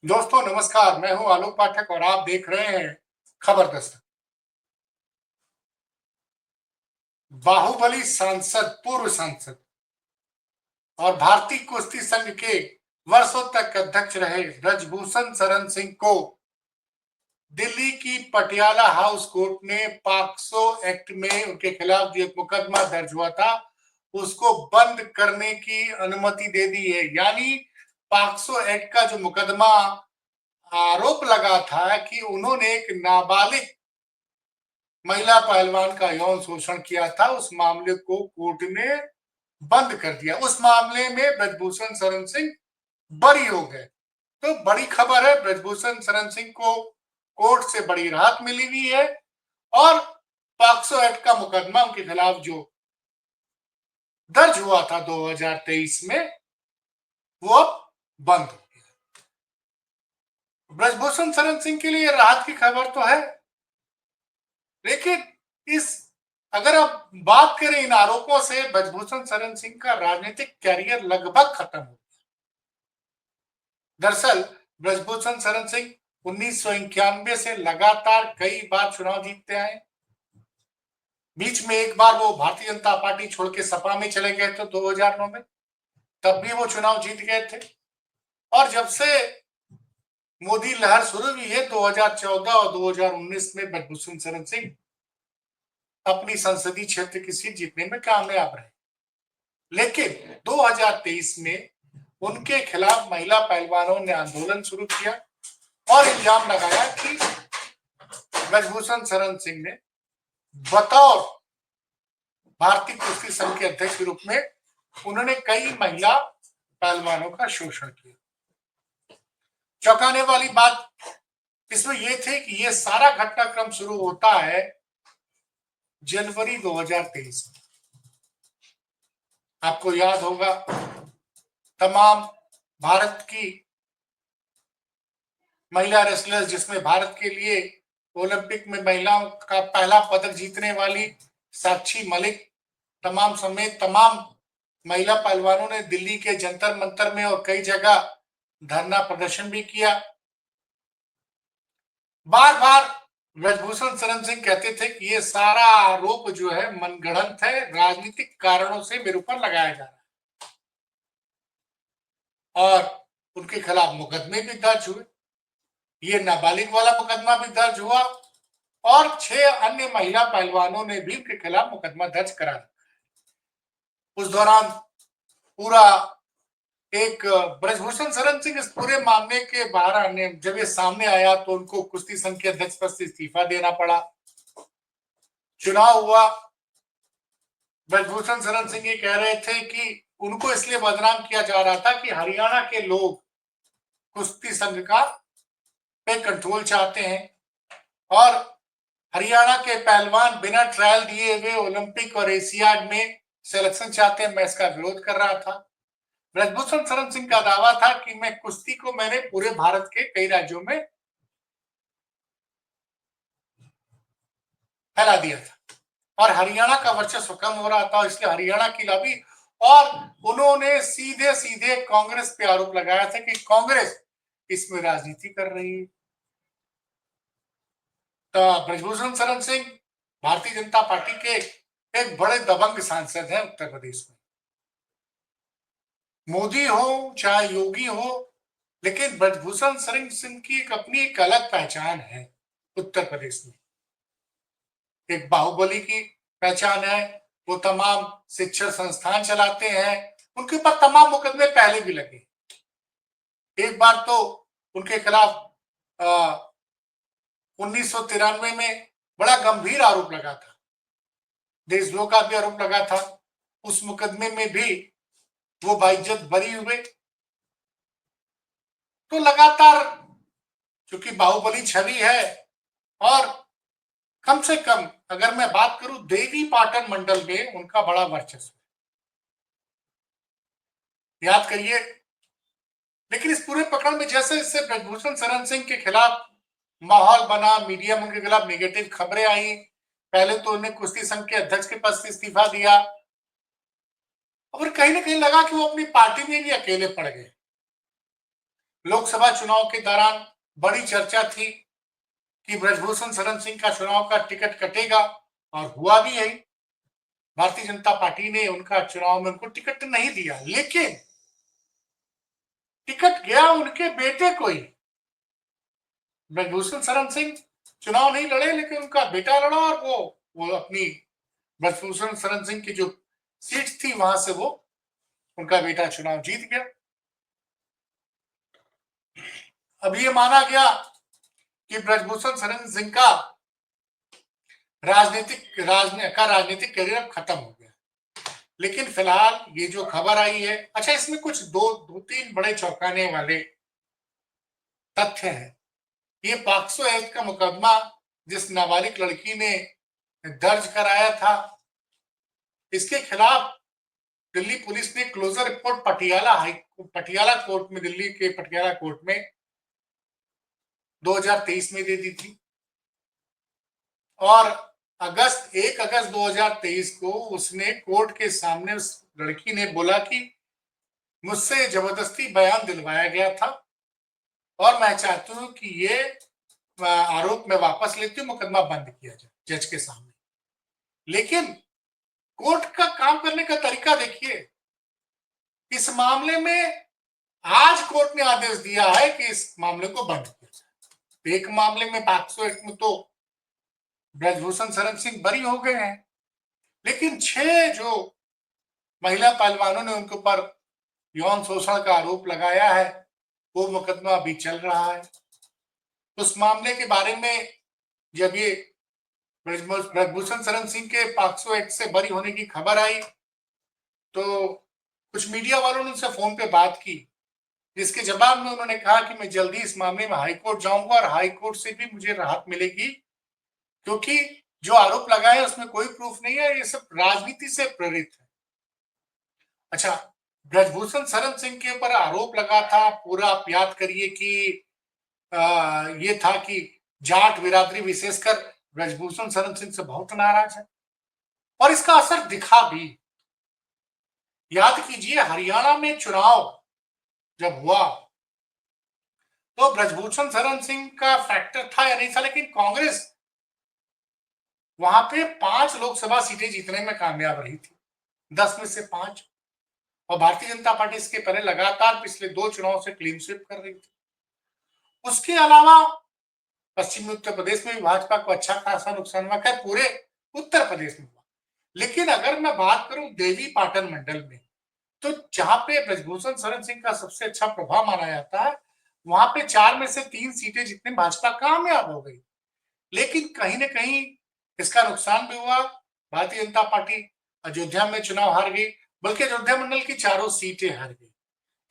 दोस्तों नमस्कार, मैं हूं आलोक पाठक और आप देख रहे हैं खबर दस्तक। बाहुबली सांसद, पूर्व सांसद और भारतीय कुश्ती संघ के वर्षों तक अध्यक्ष रहे ब्रजभूषण शरण सिंह को दिल्ली की पटियाला हाउस कोर्ट ने पॉक्सो एक्ट में उनके खिलाफ जो एक मुकदमा दर्ज हुआ था उसको बंद करने की अनुमति दे दी है। यानी पॉक्सो एक्ट का जो मुकदमा आरोप लगा था कि उन्होंने एक नाबालिग महिला पहलवान का यौन शोषण किया था, उस मामले को कोर्ट ने बंद कर दिया। उस मामले में ब्रजभूषण शरण सिंह बरी हो गए। तो बड़ी खबर है, ब्रजभूषण शरण सिंह को कोर्ट से बड़ी राहत मिली हुई है और पॉक्सो एक्ट का मुकदमा उनके खिलाफ जो दर्ज हुआ था 2023 में वो अब बंद हो गया। ब्रजभूषण शरण सिंह के लिए राहत की खबर तो है, लेकिन इस अगर आप बात करें इन आरोपों से ब्रजभूषण शरण सिंह का राजनीतिक कैरियर लगभग खत्म हो गया। दरअसल ब्रजभूषण शरण सिंह 1991 से लगातार कई बार चुनाव जीतते आए। बीच में एक बार वो भारतीय जनता पार्टी छोड़ के सपा में चले गए थे 2009 में, तब भी वो चुनाव जीत गए थे। और जब से मोदी लहर शुरू हुई है 2014 और 2019 में ब्रजभूषण शरण सिंह अपनी संसदीय क्षेत्र की सीट जीतने में कामयाब रहे। लेकिन 2023 में उनके खिलाफ महिला पहलवानों ने आंदोलन शुरू किया और इल्जाम लगाया कि ब्रजभूषण शरण सिंह ने बतौर भारतीय कुश्ती संघ के अध्यक्ष के रूप में उन्होंने कई महिला पहलवानों का शोषण किया। चौंकाने वाली बात इसमें यह थी कि यह सारा घटनाक्रम शुरू होता है जनवरी 2023 में। आपको याद होगा, तमाम भारत की महिला रेसलर्स, जिसमें भारत के लिए ओलंपिक में महिलाओं का पहला पदक जीतने वाली साक्षी मलिक तमाम समेत तमाम महिला पहलवानों ने दिल्ली के जंतर मंतर में और कई जगह धरना प्रदर्शन भी किया। बार बार ब्रजभूषण शरण सिंह कहते थे कि ये सारा आरोप जो है मनगढ़ंत है, राजनीतिक कारणों से मेरे ऊपर लगाया जा रहा है। और उनके खिलाफ मुकदमे भी दर्ज हुए। ये नाबालिग वाला मुकदमा भी दर्ज हुआ और 6 अन्य महिला पहलवानों ने भी उनके खिलाफ मुकदमा दर्ज करा दिया। उस दौरान पूरा एक ब्रजभूषण शरण सिंह इस पूरे मामले के बाहर आने, जब ये सामने आया तो उनको कुश्ती संघ के अध्यक्ष पद से इस्तीफा देना पड़ा। चुनाव हुआ, ब्रजभूषण शरण सिंह ये कह रहे थे कि उनको इसलिए बदनाम किया जा रहा था कि हरियाणा के लोग कुश्ती संघ का पे कंट्रोल चाहते हैं और हरियाणा के पहलवान बिना ट्रायल दिए हुए ओलंपिक और एशियाड में सिलेक्शन चाहते हैं। मैं इसका विरोध कर रहा था। ब्रजभूषण शरण सिंह का दावा था कि मैं कुश्ती को मैंने पूरे भारत के कई राज्यों में फैला दिया था और हरियाणा का वर्चस्व कम हो रहा था, इसलिए हरियाणा की लॉबी, और उन्होंने सीधे सीधे कांग्रेस पे आरोप लगाया था कि कांग्रेस इसमें राजनीति कर रही है। तो ब्रजभूषण शरण सिंह भारतीय जनता पार्टी के एक बड़े दबंग सांसद हैं उत्तर प्रदेश में। मोदी हो चाहे योगी हो, लेकिन ब्रजभूषण शरण सिंह की एक अपनी एक अलग पहचान है उत्तर प्रदेश में। एक बाहुबली की पहचान है, वो तमाम शिक्षण संस्थान चलाते हैं, उनके ऊपर तमाम मुकदमे पहले भी लगे। एक बार तो उनके खिलाफ 1993 में बड़ा गंभीर आरोप लगा था, देशद्रोह का भी आरोप लगा था। उस मुकदमे में भी वो बाइज्जत बरी हुए। तो लगातार, क्योंकि बाहुबली छवि है, और कम से कम अगर मैं बात करूं देवी पाटन मंडल में उनका बड़ा वर्चस्व, याद करिए। लेकिन इस पूरे प्रकरण में जैसे इससे ब्रजभूषण शरण सिंह के खिलाफ माहौल बना, मीडिया में उनके खिलाफ नेगेटिव खबरें आई। पहले तो उन्हें कुश्ती संघ के अध्यक्ष के पद से इस्तीफा दिया और कहीं ना कहीं लगा कि वो अपनी पार्टी में भी अकेले पड़ गए। लोकसभा चुनाव के दौरान बड़ी चर्चा थी कि ब्रजभूषण शरण सिंह का चुनाव का टिकट कटेगा, और हुआ भी यही। भारतीय जनता पार्टी ने उनका चुनाव में उनको टिकट नहीं दिया, लेकिन टिकट गया उनके बेटे को ही। ब्रजभूषण शरण सिंह चुनाव नहीं लड़े, लेकिन उनका बेटा लड़ा, और वो अपनी ब्रजभूषण शरण सिंह की जो सीट थी वहां से वो उनका बेटा चुनाव जीत गया। अब ये माना गया कि ब्रजभूषण शरण सिंह का राजनीतिक करियर अब खत्म हो गया। लेकिन फिलहाल ये जो खबर आई है, अच्छा, इसमें कुछ दो तीन बड़े चौंकाने वाले तथ्य हैं। ये पॉक्सो एक्ट का मुकदमा जिस नाबालिग लड़की ने दर्ज कराया था, इसके खिलाफ दिल्ली पुलिस ने क्लोजर रिपोर्ट पटियाला कोर्ट में, दिल्ली के पटियाला कोर्ट में 2023 में दे दी थी, और 1 अगस्त 2023 को उसने कोर्ट के सामने उस लड़की ने बोला कि मुझसे जबरदस्ती बयान दिलवाया गया था और मैं चाहती हूं कि ये आरोप मैं वापस लेती हूँ, मुकदमा बंद किया जाए जज के सामने। लेकिन कोर्ट का काम करने का तरीका देखिए। इस मामले में आज कोर्ट ने आदेश दिया है कि इस मामले को बंद किया जाए। एक मामले में पॉक्सो एक्ट में तो ब्रजभूषण शरण सिंह बरी हो गए हैं, लेकिन 6 जो महिला पहलवानों ने उनके ऊपर यौन शोषण का आरोप लगाया है, वो मुकदमा अभी चल रहा है। उस मामले के बारे में जब ये ब्रजभूषण शरण सिंह के पॉक्सो एक्ट से बरी होने की खबर आई, तो कुछ मीडिया वालों ने उनसे फोन पे बात की, जिसके जवाब में उन्होंने कहा कि मैं जल्दी इस मामले में हाईकोर्ट जाऊंगा और हाईकोर्ट से भी मुझे राहत मिलेगी, क्योंकि जो आरोप लगाए उसमें कोई प्रूफ नहीं है, ये सब राजनीति से प्रेरित है। अच्छा, ब्रजभूषण शरण सिंह के ऊपर आरोप लगा था, पूरा आप याद करिए कि ये था कि जाट बिरादरी विशेषकर ब्रजभूषण शरण सिंह से बहुत नाराज है, और इसका असर दिखा भी। याद कीजिए, हरियाणा में चुनाव जब हुआ तो ब्रजभूषण शरण सिंह का फैक्टर था या नहीं था, लेकिन कांग्रेस वहां पे 5 लोकसभा सीटें जीतने में कामयाब रही थी, 10 में से 5। और भारतीय जनता पार्टी इसके पहले लगातार पिछले 2 चुनाव से क्लीन स्वीप कर रही थी। उसके अलावा पश्चिमी उत्तर प्रदेश में भी भाजपा को अच्छा खासा नुकसान हुआ, खैर पूरे उत्तर प्रदेश में हुआ। लेकिन अगर मैं बात करूं देवी पाटन मंडल में, तो जहां पे ब्रजभूषण शरण सिंह का सबसे अच्छा प्रभाव माना जाता है, वहां पे 4 में से 3 सीटें जीतने भाजपा कामयाब हो गई। लेकिन कहीं ना कहीं इसका नुकसान भी हुआ। भारतीय जनता पार्टी अयोध्या में चुनाव हार गई, बल्कि अयोध्या मंडल की 4 सीटें हार गई।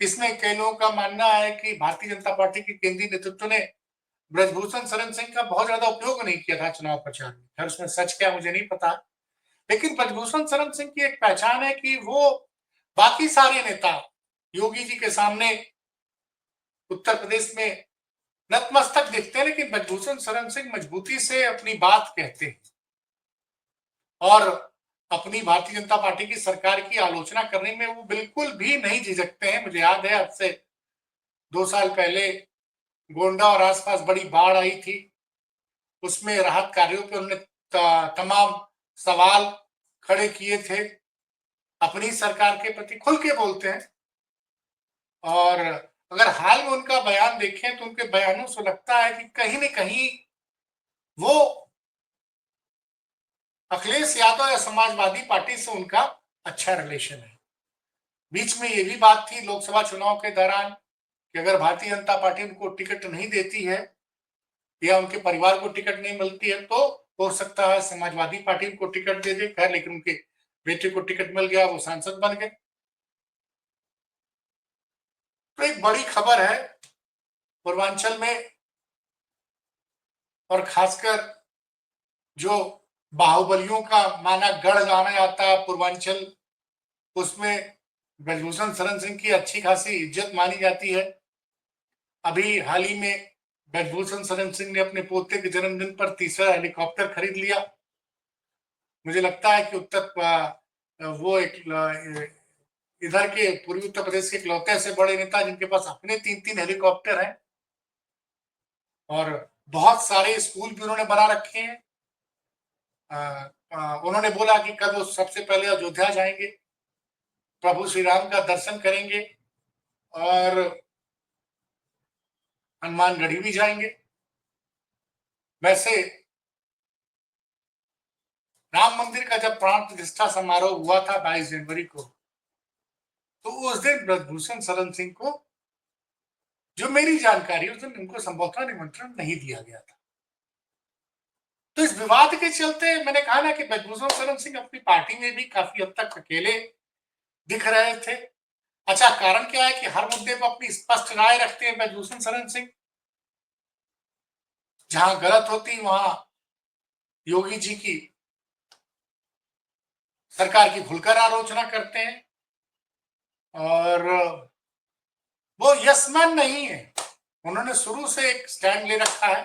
इसमें कई लोगों का मानना है कि भारतीय जनता पार्टी के केंद्रीय नेतृत्व ने ब्रजभूषण शरण सिंह का बहुत ज्यादा उपयोग नहीं किया था चुनाव प्रचार में। खैर उसमें सच क्या मुझे नहीं पता, लेकिन ब्रजभूषण शरण सिंह की एक पहचान है कि वो बाकी सारे नेता योगी जी के सामने उत्तर प्रदेश में नतमस्तक दिखते हैं, लेकिन ब्रजभूषण शरण सिंह मजबूती से अपनी बात कहते हैं और अपनी भारतीय जनता पार्टी की सरकार की आलोचना करने में वो बिल्कुल भी नहीं झिझकते हैं। मुझे याद है, अब से 2 साल पहले गोंडा और आसपास बड़ी बाढ़ आई थी, उसमें राहत कार्यों पर उन्होंने तमाम सवाल खड़े किए थे, अपनी सरकार के प्रति खुल के बोलते हैं। और अगर हाल में उनका बयान देखें तो उनके बयानों से लगता है कि कहीं न कहीं वो अखिलेश यादव या समाजवादी पार्टी से उनका अच्छा रिलेशन है। बीच में ये भी बात थी लोकसभा चुनाव के दौरान कि अगर भारतीय जनता पार्टी उनको टिकट नहीं देती है या उनके परिवार को टिकट नहीं मिलती है, तो हो सकता है समाजवादी पार्टी उनको टिकट दे दे। खैर, लेकिन उनके बेटे को टिकट मिल गया, वो सांसद बन गए। तो एक बड़ी खबर है पूर्वांचल में, और खासकर जो बाहुबलियों का माना गढ़ जाना जाता है पूर्वांचल, उसमें ब्रजभूषण शरण सिंह की अच्छी खासी इज्जत मानी जाती है। अभी हाल ही में ब्रजभूषण शरण सिंह ने अपने पोते के जन्मदिन पर तीसरा हेलीकॉप्टर खरीद लिया। मुझे लगता है कि वो एक इधर के पूर्वी उत्तर प्रदेश के इकलौते ऐसे बड़े नेता जिनके पास अपने 3-3 हेलीकॉप्टर हैं और बहुत सारे स्कूल भी उन्होंने बना रखे हैं। उन्होंने बोला कि कल वो सबसे पहले अयोध्या जाएंगे, प्रभु श्री राम का दर्शन करेंगे और हनुमानगढ़ी भी जाएंगे। वैसे राम मंदिर का जब प्राण प्रतिष्ठा समारोह हुआ था 22 जनवरी को, तो उस दिन ब्रजभूषण शरण सिंह को, जो मेरी जानकारी, उस दिन उनको संभवतः निमंत्रण नहीं दिया गया था। तो इस विवाद के चलते मैंने कहा ना कि ब्रजभूषण शरण सिंह अपनी पार्टी में भी काफी हद तक अकेले दिख रहे थे। अच्छा, कारण क्या है कि हर मुद्दे पर अपनी स्पष्ट राय रखते हैं ब्रजभूषण शरण सिंह। जहां गलत होती वहां योगी जी की, सरकार की खुलकर आलोचना करते हैं और वो यसमैन नहीं है। उन्होंने शुरू से एक स्टैंड ले रखा है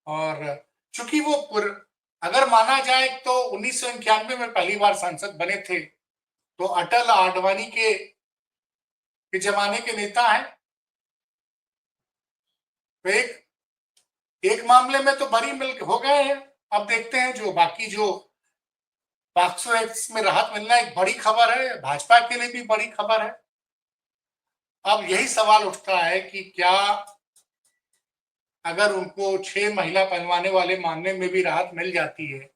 और चूंकि वो अगर माना जाए तो 1991 में पहली बार सांसद बने थे, तो अटल आडवाणी के जमाने के नेता हैं। तो एक मामले में तो बरी मिल हो गए हैं। अब देखते हैं जो बाकी जो पॉक्सो एक्ट में राहत मिलना एक बड़ी खबर है, भाजपा के लिए भी बड़ी खबर है। अब यही सवाल उठता है कि क्या अगर उनको 6 महिला पहलवाने वाले मामले में भी राहत मिल जाती है,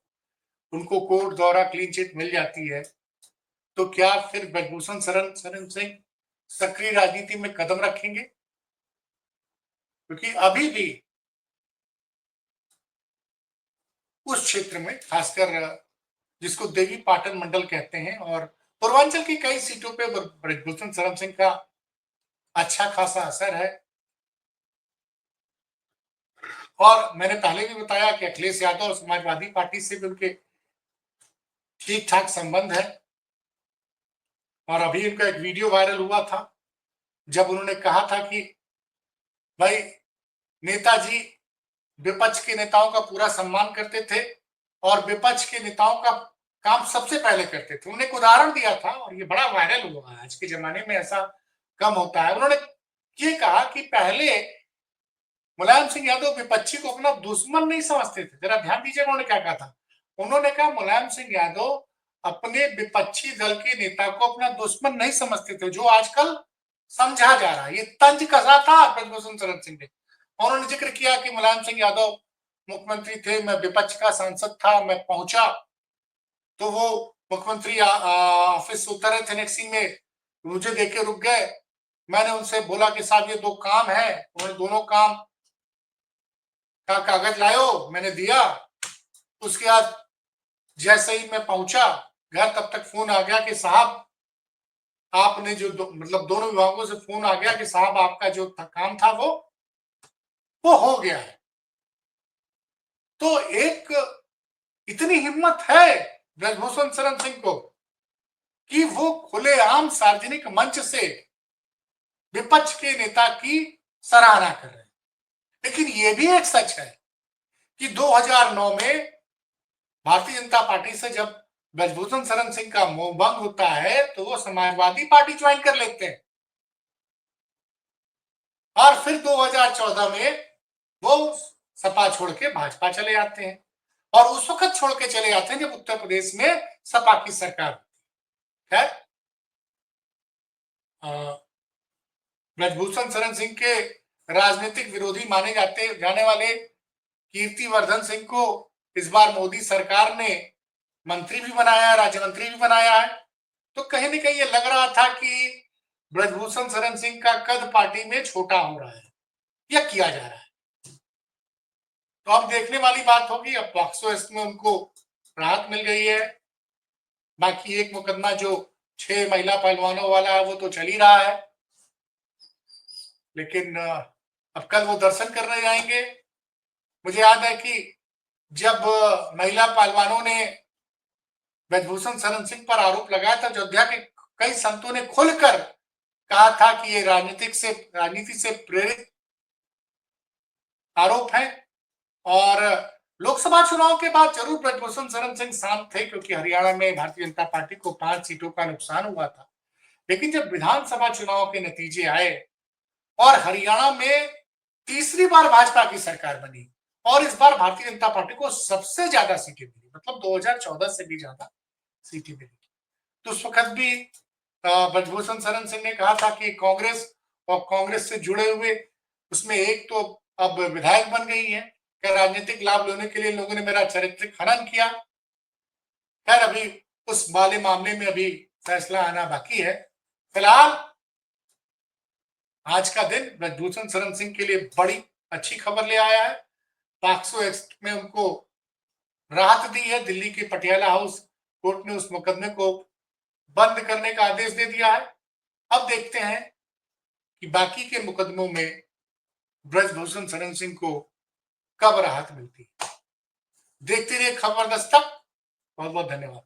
उनको कोर्ट द्वारा क्लीन चिट मिल जाती है, तो क्या फिर ब्रजभूषण शरण सिंह सक्रिय राजनीति में कदम रखेंगे? क्योंकि अभी भी उस क्षेत्र में, खासकर जिसको देवी पाटन मंडल कहते हैं, और पूर्वांचल की कई सीटों पे ब्रजभूषण शरण सिंह का अच्छा खासा असर है। और मैंने पहले भी बताया कि अखिलेश यादव और समाजवादी पार्टी से भी उनके ठीक ठाक संबंध है। और अभी उनका एक वीडियो वायरल हुआ था जब उन्होंने कहा था कि भाई, नेताजी विपक्ष के नेताओं का पूरा सम्मान करते थे और विपक्ष के नेताओं का काम सबसे पहले करते थे। उन्होंने एक उदाहरण दिया था और ये बड़ा वायरल हुआ है। आज के जमाने में ऐसा कम होता है। उन्होंने ये कहा कि पहले मुलायम सिंह यादव विपक्षी को अपना दुश्मन नहीं समझते थे। जरा ध्यान दीजिएगा उन्होंने क्या कहा था। उन्होंने कहा मुलायम सिंह यादव अपने विपक्षी दल के नेता को अपना दुश्मन नहीं समझते थे, जो आजकल समझा जा रहा है। ये तंज कसा था ब्रजभूषण शरण सिंह ने। उन्होंने जिक्र किया कि मुलायम सिंह यादव मुख्यमंत्री थे, मैं विपक्ष का सांसद था, मैं पहुंचा तो वो मुख्यमंत्री ऑफिस उतर रहे थे नेक्सी में, मुझे देखे रुक गए। मैंने उनसे बोला कि साहब ये 2 काम है। उन्होंने दोनों काम का कागज लाओ, मैंने दिया। उसके बाद जैसे ही मैं पहुंचा घर, तब तक फोन आ गया कि साहब आपने जो मतलब दोनों विभागों से फोन आ गया कि साहब आपका जो काम था वो हो गया है। तो एक इतनी हिम्मत है ब्रजभूषण शरण सिंह को कि वो खुलेआम सार्वजनिक मंच से विपक्ष के नेता की सराहना कर रहे हैं। लेकिन ये भी एक सच है कि 2009 में भारतीय जनता पार्टी से जब ब्रजभूषण शरण सिंह का मोह भंग होता है तो वो समाजवादी पार्टी ज्वाइन कर लेते हैं और फिर 2014 में वो सपा छोड़ के भाजपा चले जाते हैं। और उस वक्त छोड़ के चले जाते हैं जब उत्तर प्रदेश में सपा की सरकार होती है। ब्रजभूषण शरण सिंह के राजनीतिक विरोधी माने जाने वाले कीर्तिवर्धन सिंह को इस बार मोदी सरकार ने मंत्री भी बनाया है, राज्य मंत्री भी बनाया है। तो कहीं ना कहीं ये लग रहा था कि ब्रजभूषण शरण सिंह का कद पार्टी में छोटा हो रहा है या किया जा रहा है। तो अब देखने वाली बात होगी। अब पॉक्सो एक्ट में उनको राहत मिल गई है। बाकी एक मुकदमा जो 6 महिला पहलवानों वाला है वो तो चल ही रहा है। लेकिन अब कल वो दर्शन करने जाएंगे। मुझे याद है कि जब महिला पहलवानों ने ब्रजभूषण शरण सिंह पर आरोप लगाया था, अयोध्या के कई संतों ने खुलकर कहा था कि ये राजनीति से प्रेरित आरोप है और लोकसभा चुनाव के बाद जरूर ब्रजभूषण शरण सिंह शांत थे, क्योंकि हरियाणा में भारतीय जनता पार्टी को 5 सीटों का नुकसान हुआ था। लेकिन जब विधानसभा चुनाव के नतीजे आए और हरियाणा में तीसरी बार भाजपा की सरकार बनी और इस बार भारतीय जनता पार्टी को सबसे ज्यादा सीटें मिली, मतलब 2014 से भी ज्यादा सीटें मिली, तो उस वक्त भी ब्रजभूषण शरण सिंह ने कहा था कि कांग्रेस और कांग्रेस से जुड़े हुए उसमें एक तो अब विधायक बन गई है, राजनीतिक लाभ लेने के लिए लोगों ने मेरा चारित्रिक हनन किया। खैर, अभी उस वाले मामले में अभी फैसला आना बाकी है। फिलहाल आज का दिन ब्रजभूषण शरण सिंह के लिए बड़ी अच्छी खबर ले आया है। पॉक्सो एक्ट में उनको राहत दी है। दिल्ली के पटियाला हाउस कोर्ट ने उस मुकदमे को बंद करने का आदेश दे दिया है। अब देखते हैं कि बाकी के मुकदमों में ब्रजभूषण शरण सिंह को कब राहत मिलती है। देखते रहिए खबर दस्तक। बहुत बहुत धन्यवाद।